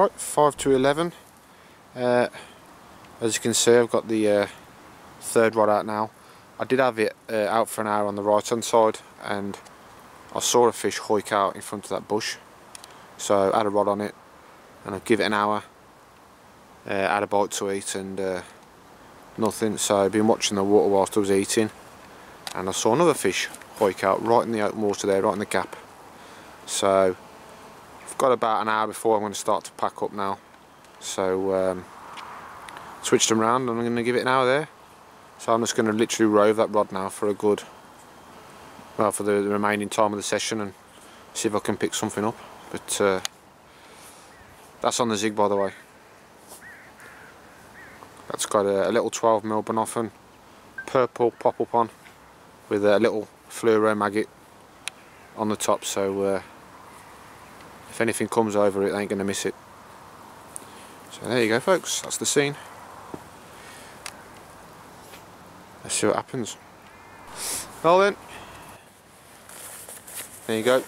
Right, 5 to 11. As you can see, I've got the third rod out now. I did have it out for an hour on the right hand side, and I saw a fish hoik out in front of that bush, so I had a rod on it and I'd give it an hour, had a bite to eat, and nothing. So I've been watching the water whilst I was eating, and I saw another fish hoik out right in the open water there, right in the gap. So I've got about an hour before I'm going to start to pack up now, so switched them around and I'm going to give it an hour there. So I'm just going to literally rove that rod now for a good, well, for the remaining time of the session, and see if I can pick something up. But that's on the Zig, by the way. That's got a little 12mm Benoffen purple pop-up on with a little fluoro maggot on the top, so if anything comes over it, they ain't going to miss it. So there you go, folks, that's the scene. Let's see what happens. Well then, there you go.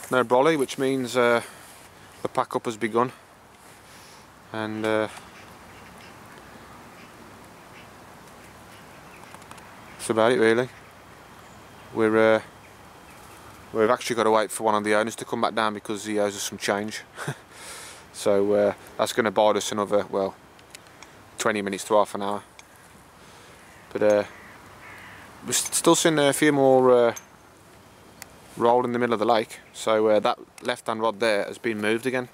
No brolly, which means the pack up has begun, and that's about it really. We've actually got to wait for one of the owners to come back down because he owes us some change. So that's going to bide us another, well, 20 minutes to half an hour. But we're still seeing a few more roll in the middle of the lake. So that left hand rod there has been moved again,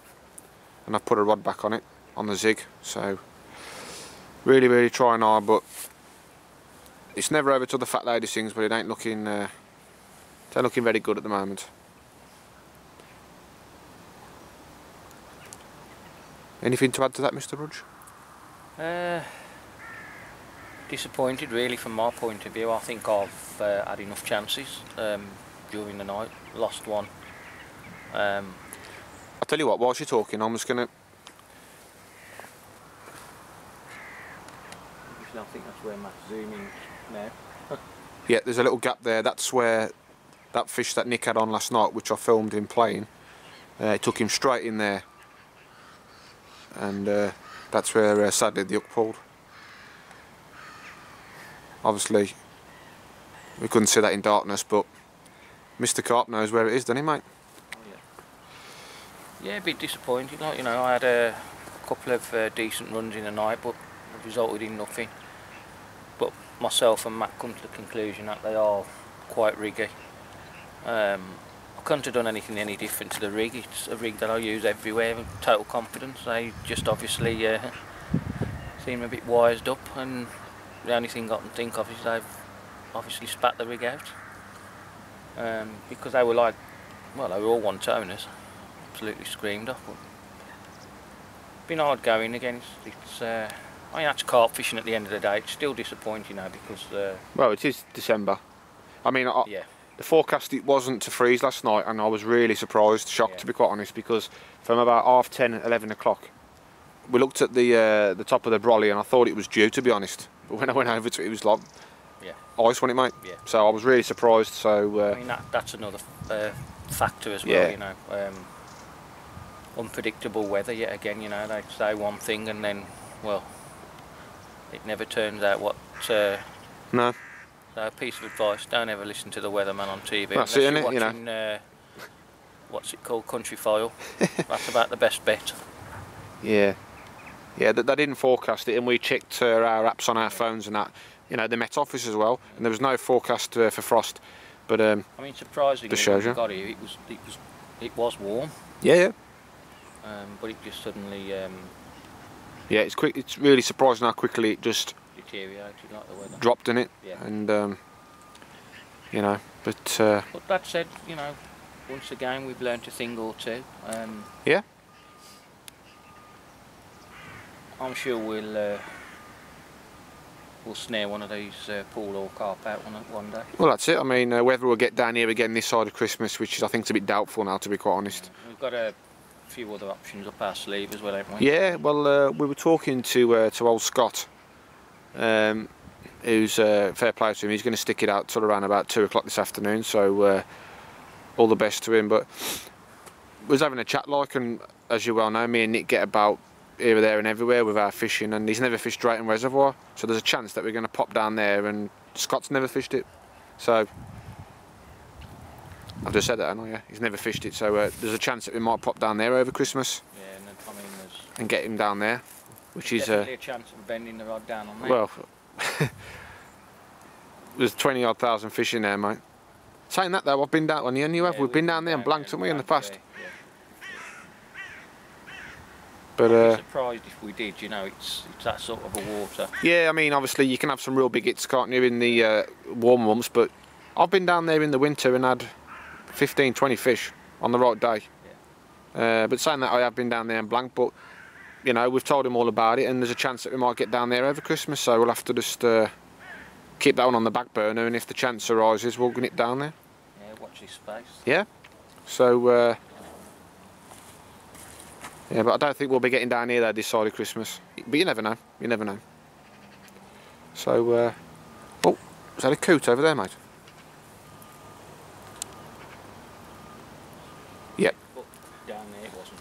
and I've put a rod back on it on the Zig. So really trying hard, but it's never over till the fat lady sings. But it ain't looking very good at the moment. Anything to add to that, Mr. Rudge? Disappointed really from my point of view. I think I've had enough chances during the night. Lost one. I'll tell you what, whilst you're talking, I'm just going to... I think that's where Matt's zooming now. Yeah, there's a little gap there. That's where that fish that Nick had on last night, which I filmed him playing, it took him straight in there. And that's where sadly the hook pulled. Obviously we couldn't see that in darkness, but Mr. Carp knows where it is, doesn't he, mate? Oh, yeah, a bit disappointed. Like, you know, I had a couple of decent runs in the night, but it resulted in nothing. But myself and Matt come to the conclusion that they are quite riggy. I couldn't have done anything any different to the rig. It's a rig that I use everywhere with total confidence. They just obviously seem a bit wised up, and the only thing I can think of is they've obviously spat the rig out. Because they were like, well, they were all one-toners, absolutely screamed off. But been hard going again. It's I mean, that's carp fishing at the end of the day. It's still disappointing now because well, it is December. I mean, yeah. The forecast, it wasn't to freeze last night, and I was really surprised, shocked, to be quite honest, because from about 10:30, 11 o'clock, we looked at the top of the brolly and I thought it was due, to be honest. But when I went over to it, it was like ice, wasn't it, mate? Yeah. So I was really surprised. So I mean, that's another factor as well. You know, unpredictable weather yet again. You know, they say one thing and then, well, it never turns out what. No. So a piece of advice: don't ever listen to the weatherman on TV. That's it, innit? You know. What's it called? Country File. That's about the best bet. Yeah. Yeah, they didn't forecast it, and we checked our apps on our phones and that. You know, the Met Office as well, and there was no forecast for frost. But I mean, surprisingly, when we got here, it was warm. Yeah. But it just suddenly. Yeah, it's quick. It's really surprising how quickly it just deteriorated, like the weather. Dropped in it. Yeah. And you know, but that said, you know, once again we've learned a thing or two. Yeah. I'm sure we'll snare one of these pool or carp out one day. Well, that's it. I mean, whether we'll get down here again this side of Christmas, which is, I think, is a bit doubtful now, to be quite honest. Yeah, we've got a few other options up our sleeve as well, haven't we? Yeah. Well, we were talking to old Scott, who's fair play to him. He's going to stick it out till around about 2 o'clock this afternoon. So all the best to him. But was having a chat like, and as you well know, me and Nick get about here, there and everywhere with our fishing, and he's never fished Drayton Reservoir, so there's a chance that we're going to pop down there, and Scott's never fished it, so I've just said that, haven't I? Yeah, he's never fished it, so there's a chance that we might pop down there over Christmas. Yeah, and then, I mean, and get him down there, which is definitely a chance of bending the rod down on there. Well, there's 20 odd thousand fish in there, mate. Saying that though, I've been down on the end you have. We've been down there and blanked, haven't we, in the past? Yeah. But I'd be surprised if we did. You know, it's that sort of a water. Yeah, I mean, obviously you can have some real big hits, can't you, in the warm months, but I've been down there in the winter and had 15, 20 fish on the right day. Yeah. But saying that, I have been down there and blanked, but you know, we've told him all about it, and there's a chance that we might get down there over Christmas, so we'll have to just keep that one on the back burner, and if the chance arises, we'll nip down there. Yeah, watch this space. Yeah. So, yeah, but I don't think we'll be getting down here though this side of Christmas. But you never know. You never know. So, oh, is that a coot over there, mate? Yep. But down there it wasn't.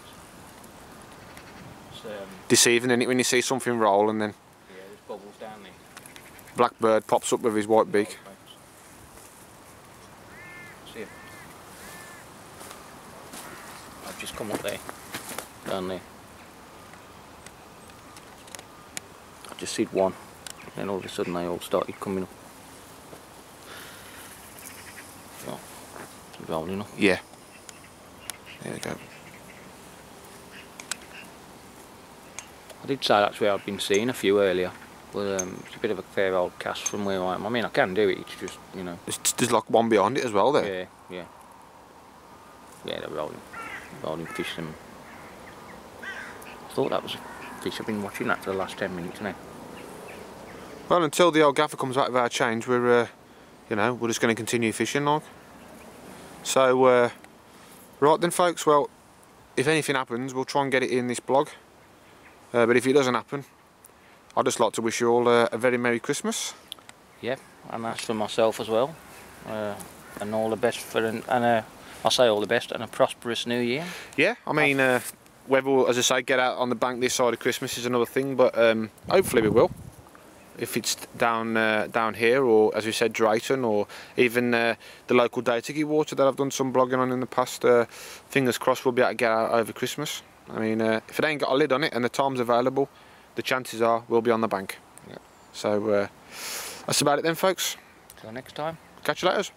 It's, deceiving, isn't it, when you see something roll and then yeah, there's bubbles down there. blackbird pops up with his white beak. See him? I've just come up there. Down there. I just see one, and then all of a sudden they all started coming up. Oh, rolling up. Yeah. There we go. I did say that's where I'd been seeing a few earlier, but it's a bit of a fair old cast from where I am. I mean, I can do it, it's just, you know. There's like one behind it as well there. Yeah. They're rolling fish. And I thought that was a fish. I've been watching that for the last 10 minutes now. Well, until the old gaffer comes back with our change, we're, you know, we're just going to continue fishing, like. So, right then, folks. Well, if anything happens, we'll try and get it in this blog. But if it doesn't happen, I'd just like to wish you all a very Merry Christmas. Yeah, and that's for myself as well. And all the best for I say all the best and a prosperous New Year. Yeah, I mean, whether we'll, as I say, get out on the bank this side of Christmas is another thing, but hopefully we will. If it's down here, or as we said, Drayton, or even the local Daitigi water that I've done some blogging on in the past, fingers crossed we'll be able to get out over Christmas. I mean, if it ain't got a lid on it and the time's available, the chances are we'll be on the bank. Yeah. So that's about it then, folks. Till next time. Catch you later.